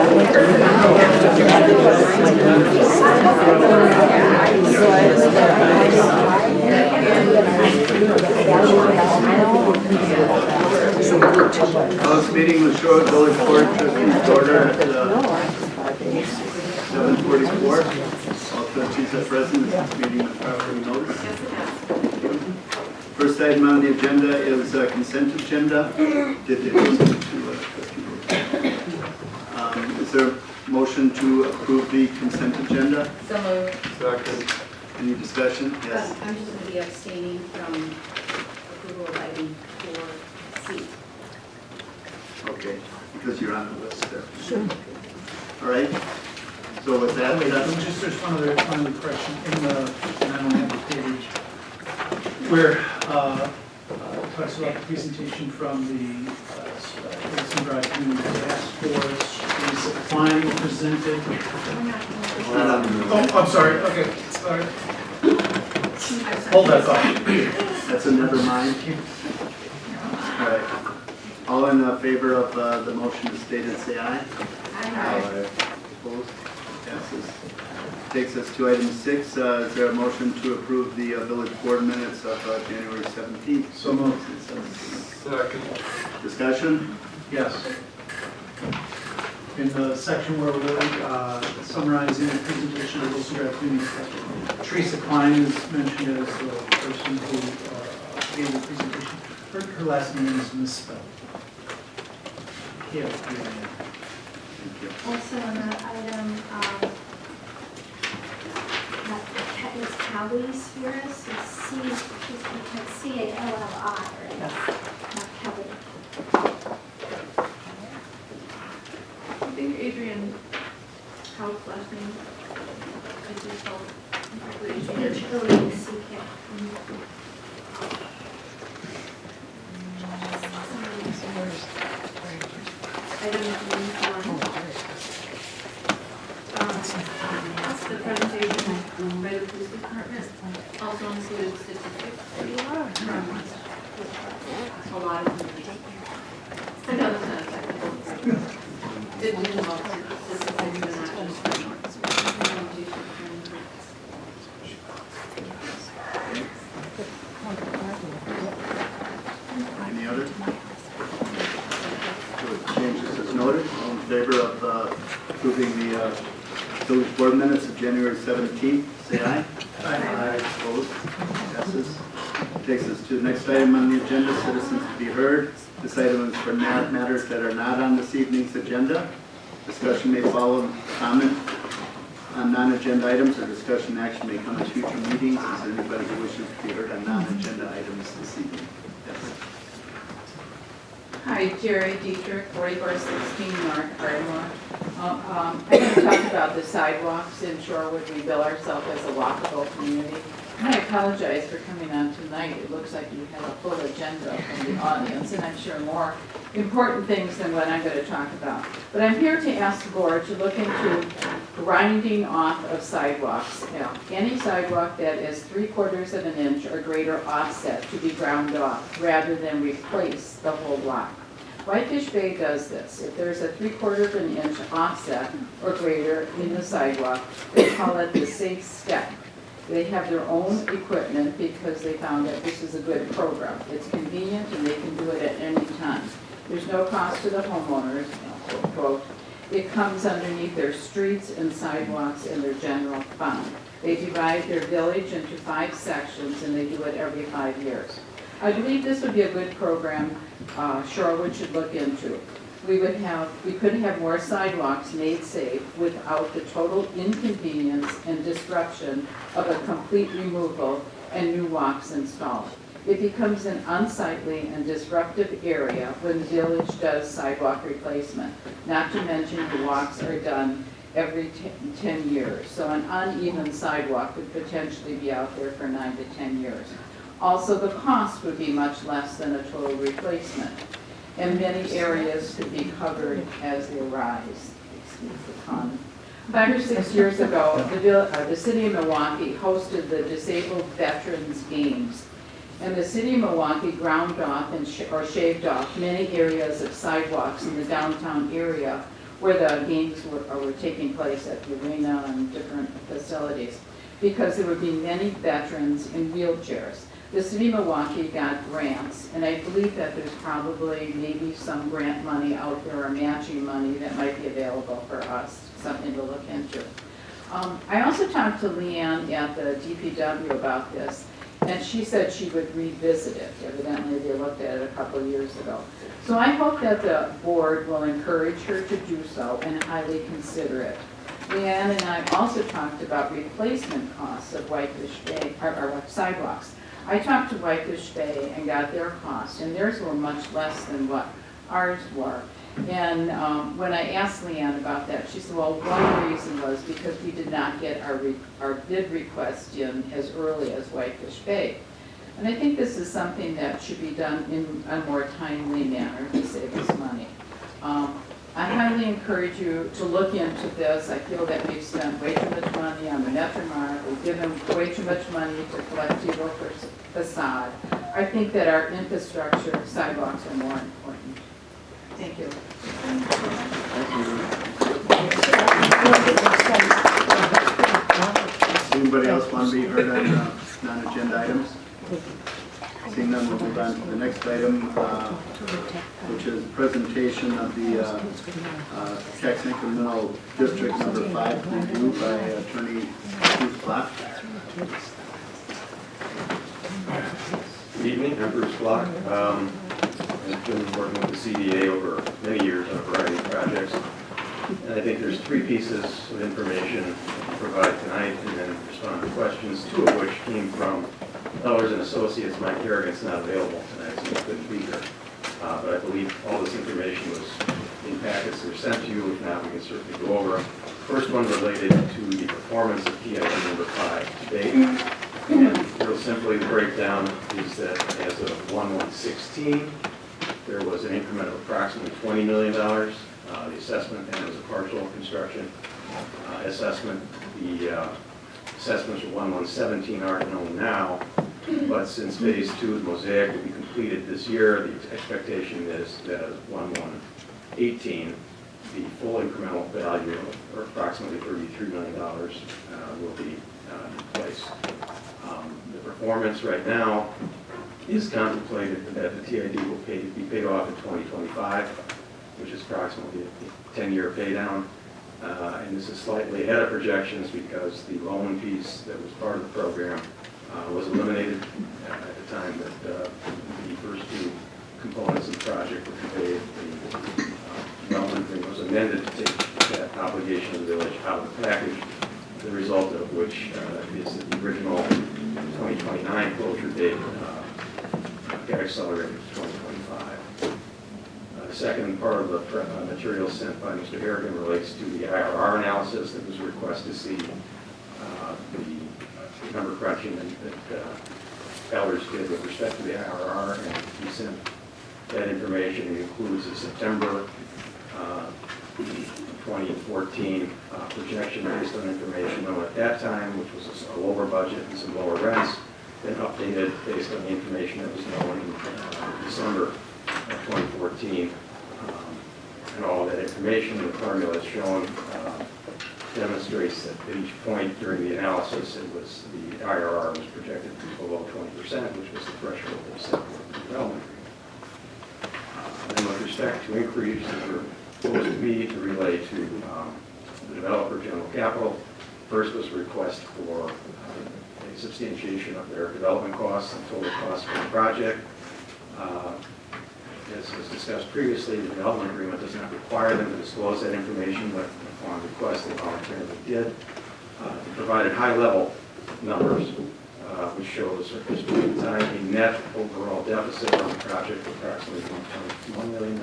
This meeting with Shorewood Village Board Trustees order at 7:44. All trustees are present. This meeting is properly noticed. First item on the agenda is consent agenda. Is there a motion to approve the consent agenda? So moved. Second. Any discussion? Yes. I'm just going to be abstaining from approval of item 4C. Okay, because you're on the list there. Sure. All right. So with that, There's one other correction in the, and I don't have the page, where it talks about the presentation from the Citizen Drive Community Task Force, is applying presented. Oh, I'm sorry, okay, sorry. Hold that thought. that's a never mind. All right. All in favor of the motion as stated, say aye. Aye. Opposed? Passes. Takes us to item 6. Is there a motion to approve the village board minutes of January 17th? So moved. Second. Discussion? Yes. In the section where we're summarizing the presentation of Citizen Drive Community Task Force, Teresa Klein is mentioned as the person who gave the presentation. Her last name is misspelled. Yeah. Also on that item, is Kelly's here, so C-A-L-L-I, right? Not Kelly. I think Adrian Howell's last name. I just called. H-O-E-C-K. Item 1. The presentation by the police department also includes statistics from a lot of information. I know that's not technical. It involves statistics and not just Any other? Changes as noted. All in favor of approving the village board minutes of January 17th, say aye. Aye. Opposed? Passes. Takes us to the next item on the agenda, citizens to be heard. This item is for matters that are not on this evening's agenda. Discussion may follow. Comment on non-agenda items or discussion action may come at future meetings. Is there anybody who wishes to be heard on non-agenda items this evening? Yes. Hi, Jerry Dietrich, 4416 North Ardmore. I'm going to talk about the sidewalks in Shorewood. We bill ourselves as a walkable community. I apologize for coming on tonight. It looks like you have a full agenda from the audience, and I'm sure more important things than what I'm going to talk about. But I'm here to ask the board to look into grinding off of sidewalks. Now, any sidewalk that is 3/4 of an inch or greater offset to be ground off rather than replace the whole block. Whitefish Bay does this. If there's a 3/4 of an inch offset or greater in the sidewalk, they call it the safe step. They have their own equipment because they found that this is a good program. It's convenient and they can do it at any time. There's no cost to the homeowners, quote, quote. It comes underneath their streets and sidewalks and their general fund. They divide their village into 5 sections and they do it every 5 years. I believe this would be a good program Shorewood should look into. We could have more sidewalks made safe without the total inconvenience and disruption of a complete removal and new walks installed. It becomes an unsightly and disruptive area when the village does sidewalk replacement, not to mention the walks are done every 10 years. So an uneven sidewalk could potentially be out there for 9 to 10 years. Also, the cost would be much less than a total replacement, and many areas could be covered as they rise. Excuse the pun. 5 or 6 years ago, the city of Milwaukee hosted the Disabled Veterans Games, and the city of Milwaukee ground off or shaved off many areas of sidewalks in the downtown area where the games were taking place at the arena and different facilities, because there would be many veterans in wheelchairs. The city of Milwaukee got grants, and I believe that there's probably maybe some grant money out there or matching money that might be available for us, something to look into. I also talked to Leanne at the DPW about this, and she said she would revisit it. Evidently, they looked at it a couple of years ago. So I hope that the board will encourage her to do so and highly consider it. Leanne and I also talked about replacement costs of Whitefish Bay, or sidewalks. I talked to Whitefish Bay and got their costs, and theirs were much less than what ours were. And when I asked Leanne about that, she said, well, one reason was because we did not get our bid request in as early as Whitefish Bay. And I think this is something that should be done in a more timely manner to save us money. I highly encourage you to look into this. I feel that we've spent way too much money on the Metromart. We've given way too much money to Collectivo for facade. I think that our infrastructure, sidewalks are more important. Thank you. Anybody else want to be heard on non-agenda items? Seeing none, we'll move on to the next item, which is presentation of the tax incremental district number 5 review by Attorney Bruce Block. Good evening, I'm Bruce Block. I've been working with the CDA over many years on a variety of projects. And I think there's 3 pieces of information to provide tonight and then respond to questions, 2 of which came from Ellers and Associates. Mike Harrigan's not available tonight, so he couldn't be here. But I believe all this information was in packets that were sent to you. If not, we can certainly go over them. First one related to the performance of TID number 5 to date. And real simply, the breakdown is that as of 1/1/16, there was an increment of approximately $20 million. The assessment then was a partial construction assessment. The assessments for 1/1/17 aren't known now, but since phase 2 of Mosaic will be completed this year, the expectation is that 1/1/18, the full incremental value of approximately $33 million will be in place. The performance right now is contemplated that the TID will be paid off in 2025, which is approximately a 10-year pay down. And this is slightly ahead of projections because the loan piece that was part of the program was eliminated at the time that the first 2 components of the project were paid. The development agreement was amended to take that obligation of the village out of the package, the result of which is that the original 2029 closure date got accelerated to 2025. The second part of the material sent by Mr. Harrigan relates to the IRR analysis that was requested to see the number crunching that Ellers did with respect to the IRR, and he sent that information. It includes the September 2014 projection based on information known at that time, which was a lower budget and some lower rents, then updated based on the information that was known in December of 2014. And all that information, the formula is shown, demonstrates that at each point during the analysis, the IRR was projected to be below 20%, which was the threshold that was set for the development agreement. And with respect to increases that were proposed to me to relay to the developer, General Capital, first was a request for a substantiation of their development costs and total costs for the project. As was discussed previously, the development agreement does not require them to disclose that information, but upon request they voluntarily did. They provided high-level numbers, which shows at this point in time a net overall deficit on the project of approximately $1.1 million.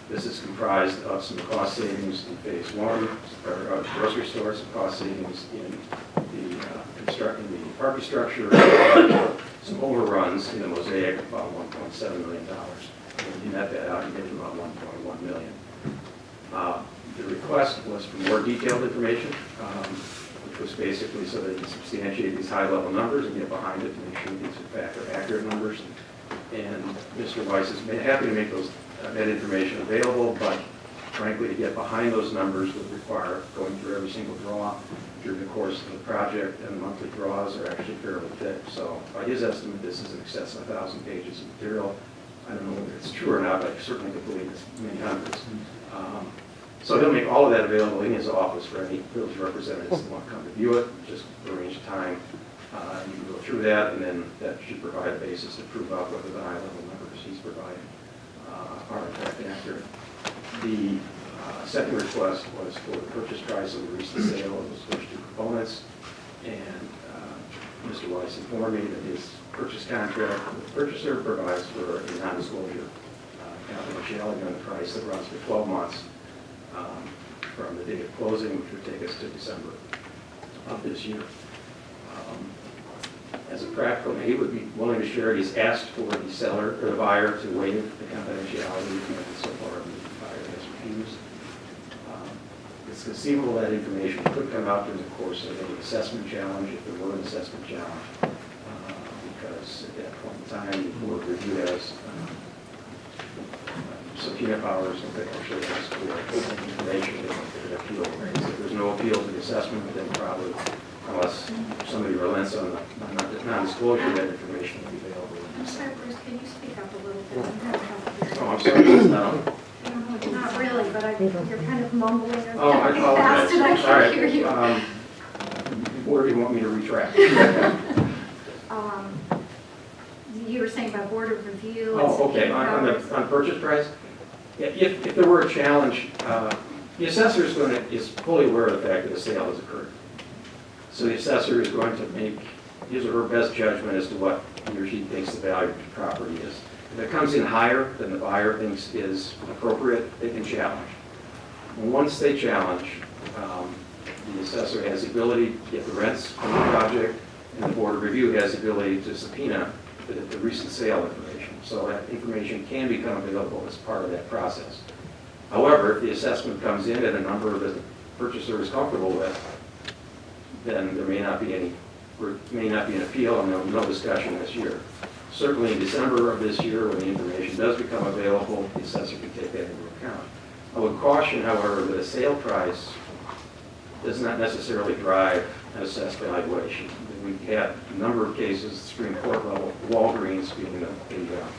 This is comprised of some cost savings in phase 1, or grocery stores, some cost savings in the parking structure, some overruns in the Mosaic, about $1.7 million. When you net that out, you get to about $1.1 million. The request was for more detailed information, which was basically so that you can substantiate these high-level numbers and get behind it to make sure these in fact are accurate numbers. And Mr. Weiss is happy to make that information available, but frankly, to get behind those numbers would require going through every single draw during the course of the project, and the monthly draws are actually fairly thick. So by his estimate, this is in excess of 1,000 pages of material. I don't know whether it's true or not, but I certainly could believe it's many hundreds. So he'll make all of that available in his office for any village representatives that want to come to view it. Just arrange time. You can go through that, and then that should provide a basis to prove out whether the high-level numbers he's providing are in fact accurate. The second request was for the purchase price of the recent sale of those first two components, and Mr. Weiss informed me that his purchase contract with the purchaser provides for a non-disclosure confidentiality on the price that runs for 12 months from the date of closing, which would take us to December of this year. As a practical matter, he would be willing to share it. He's asked for the seller or the buyer to waive the confidentiality, and so far the buyer has refused. It's conceivable that information could come out during the course of any assessment challenge, if there were an assessment challenge, because at that point in time, the board review has subpoena powers and could actually ask for information if it appeal. If there's no appeal to the assessment, then probably, unless somebody relents on the non-disclosure, that information will be available. I'm sorry, Bruce, can you speak up a little bit? I'm having trouble hearing. Oh, I'm sorry, it's not on. Not really, but you're kind of mumbling or Oh, I talking fast and I apologize. All can't hear you. right. Where do you want me to retract? You were saying about board of review. and Oh, okay, subpoena on powers. purchase price? Yeah, if there were a challenge, the assessor is fully aware of the fact that a sale has occurred. So the assessor is going to make his or her best judgment as to what he or she thinks the value of the property is. If it comes in higher than the buyer thinks is appropriate, they can challenge. Once they challenge, the assessor has the ability to get the rents from the project, and the board of review has the ability to subpoena the recent sale information. So that information can become available as part of that process. However, if the assessment comes in at a number that the purchaser is comfortable with, then there may not be an appeal, and there'll be no discussion this year. Certainly in December of this year, when the information does become available, the assessor can take that into account. I would caution, however, that a sale price does not necessarily drive an assessed valuation. We've had a number of cases, Supreme Court level, Walgreens being the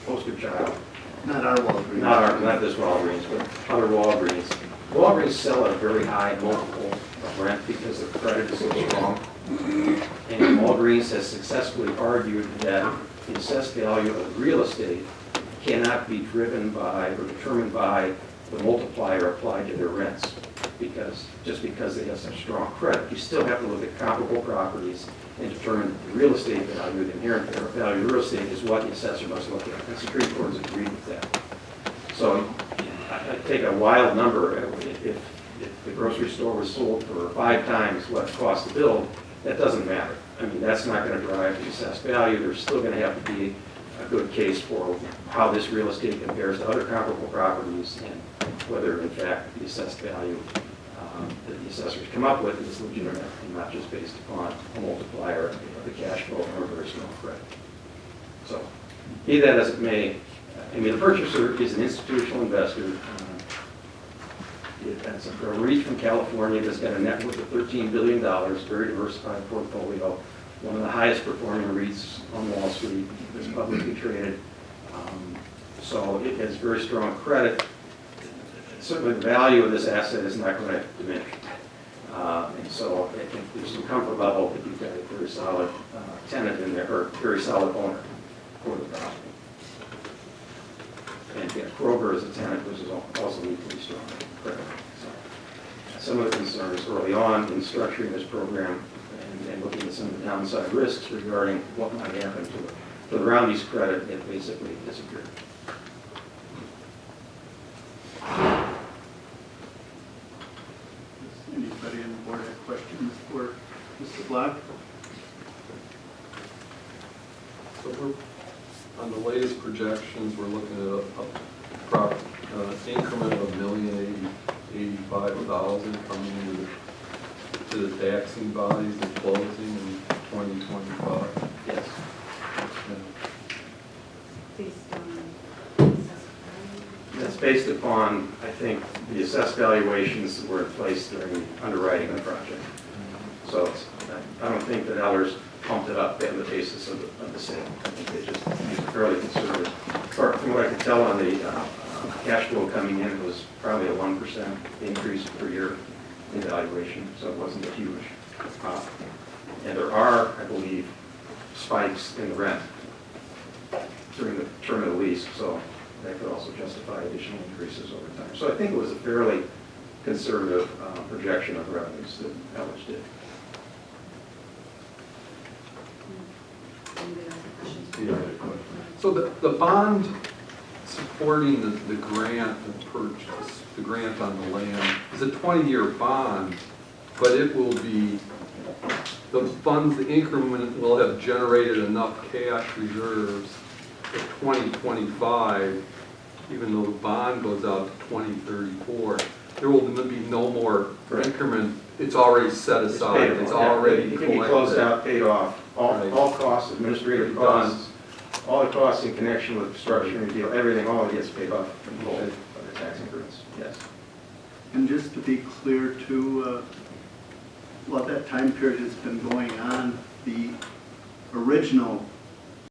poster child. Not our Walgreens. Not this Walgreens, but other Walgreens. Walgreens sell at a very high multiple of rent because the credit is so strong. And Walgreens has successfully argued that the assessed value of real estate cannot be driven by or determined by the multiplier applied to their rents, just because they have such strong credit. You still have to look at comparable properties and determine the real estate value, the inherent value of real estate is what the assessor must look at. And the Supreme Court has agreed with that. So I take a wild number. If the grocery store was sold for 5 times what it cost to build, that doesn't matter. I mean, that's not going to drive the assessed value. There's still going to have to be a good case for how this real estate compares to other comparable properties and whether, in fact, the assessed value that the assessors come up with is legitimate and not just based upon a multiplier of the cash flow or a very small credit. So, be that as it may, I mean, the purchaser is an institutional investor. It's a REIT from California that's got a net worth of $13 billion, very diversified portfolio, one of the highest performing REITs on Wall Street that's publicly traded. So it has very strong credit. Certainly the value of this asset is not going to diminish. And so I think there's some comfort level that you've got a very solid tenant in there, or very solid owner for the property. And yet Kroger is a tenant, which is also equally strong credit. So some of the concerns early on in structuring this program and looking at some of the downside risks regarding what might happen to the Roundy's credit, it basically disappeared. Anybody on the board have questions for Mr. Black? So we're, on the latest projections, we're looking at an increment of $1,085,000 coming to the taxing bodies and closing in 2025. Yes. Based on That's based upon, I think the assessed valuations were in place during the underwriting of the project. So I don't think that Ellers pumped it up on the basis of the sale. I think they just used fairly conservative. From what I could tell on the cash flow coming in, it was probably a 1% increase per year in valuation, so it wasn't a huge pop. And there are, I believe, spikes in the rent during the term of the lease, so that could also justify additional increases over time. So I think it was a fairly conservative projection of revenues that Ellers did. Anybody else have questions? Yeah. So the bond supporting the grant, the purchase, the grant on the land, is a 20-year bond, but it will be, the funds, the increment will have generated enough cash reserves for 2025, even though the bond goes out to 2034. There will be no more increment. It's already set aside. It's already It can be closed collected. out, paid off. All costs, administrative costs, all the costs in connection with construction review, everything, all it gets paid off in full by the tax increments, yes. And just to be clear too, while that time period has been going on, the original